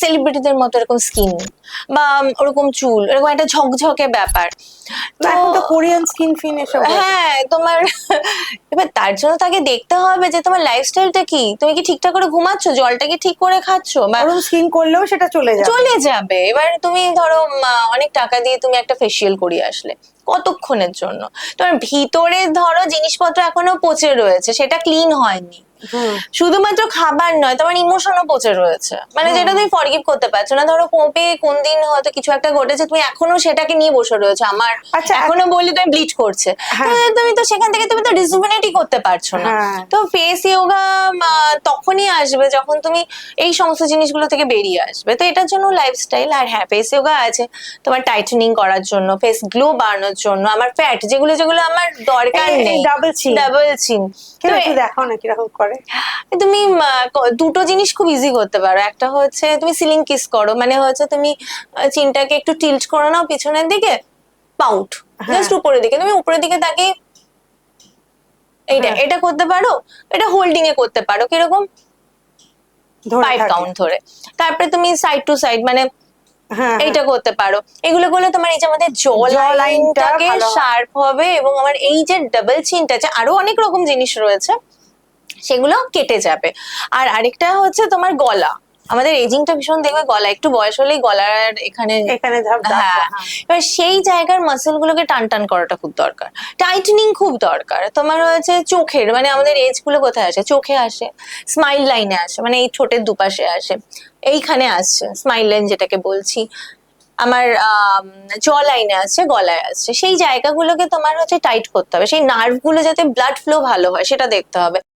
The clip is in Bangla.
সেলিব্রিটিদের মতো এরকম স্কিন বা ওরকম চুল, এরকম একটা ঝকঝকে ব্যাপার। তো এখন তো কোরিয়ান স্কিন ফিন এসব হ্যাঁ তোমার এবার তার জন্য তাকে দেখতে হবে যে তোমার লাইফস্টাইলটা কি, তুমি কি ঠিকঠাক করে ঘুমাচ্ছ, জলটা কি ঠিক করে খাচ্ছ, বা ওরকম স্কিন করলেও সেটা চলে যাবে। চলে যাবে। এবার তুমি ধরো অনেক টাকা দিয়ে তুমি একটা ফেসিয়াল করিয়ে আসলে, কতক্ষণের জন্য? তোমার ভিতরে ধরো জিনিসপত্র এখনো পচে রয়েছে, সেটা ক্লিন হয়নি। শুধুমাত্র খাবার নয়, তোমার ইমোশনও পচে রয়েছে, মানে যেটা তুমি ফরগিভ করতে পারছো না। ধরো কোপে কোন দিন হয়তো কিছু একটা ঘটেছে, তুমি এখনো সেটাকে নিয়ে বসে রয়েছো। আমার আচ্ছা, এখনো বললে তুমি ব্লিচ করছে, তুমি তো সেখান থেকে তুমি তো রিজুভিনেটই করতে পারছো না। তো ফেস ইয়োগা তখনই আসবে যখন তুমি এই সমস্ত জিনিসগুলো থেকে বেরিয়ে আসবে। তো এটার জন্য লাইফস্টাইল। আর হ্যাঁ, ফেস ইয়োগা আছে তোমার টাইটেনিং করার জন্য, ফেস গ্লো বাড়ানোর জন্য, আমার ফ্যাট যেগুলো যেগুলো আমার দরকার নেই, ডাবল চিন। ডাবল চিন। কেন একটু দেখাও না কিরকম করে। তুমি দুটো জিনিস খুব ইজি করতে পারো। একটা হচ্ছে তুমি সিলিং কিস করো, মানে হচ্ছে তুমি চিনটাকে একটু টিল্ট করে নাও পিছনের দিকে, পাউট জাস্ট উপরের দিকে, তুমি উপরের দিকে তাকিয়ে এইটা এটা করতে পারো। এটা হোল্ডিং এ করতে পারো, কিরকম 5 কাউন্ট ধরে। তারপরে তুমি সাইড টু সাইড, মানে এইটা করতে পারো। এগুলো করলে তোমার এই যে আমাদের জ লাইনটাকে শার্প হবে, এবং আমার এই যে ডাবল চিনটা আছে, আরো অনেক রকম জিনিস রয়েছে, সেগুলো কেটে যাবে। আর আরেকটা হচ্ছে তোমার গলা, আমাদের এজিংটা ভীষণ দেখবে গলা একটু বয়স হলেই গলার এখানে হ্যাঁ, এবার সেই জায়গার মাসেল গুলোকে টান টান করাটা খুব দরকার, টাইটেনিং খুব দরকার। তোমার হচ্ছে চোখের, মানে আমাদের এজ গুলো কোথায় আসে, চোখে আসে, স্মাইল লাইনে আসে, মানে এই ঠোঁটের দুপাশে আসে, এইখানে আসছে স্মাইল লাইন যেটাকে বলছি, আমার জ লাইনে আছে, গলায় আছে। সেই জায়গাগুলোকে তোমার হচ্ছে টাইট করতে হবে, সেই নার্ভ গুলো যাতে ব্লাড ফ্লো ভালো হয় সেটা দেখতে হবে।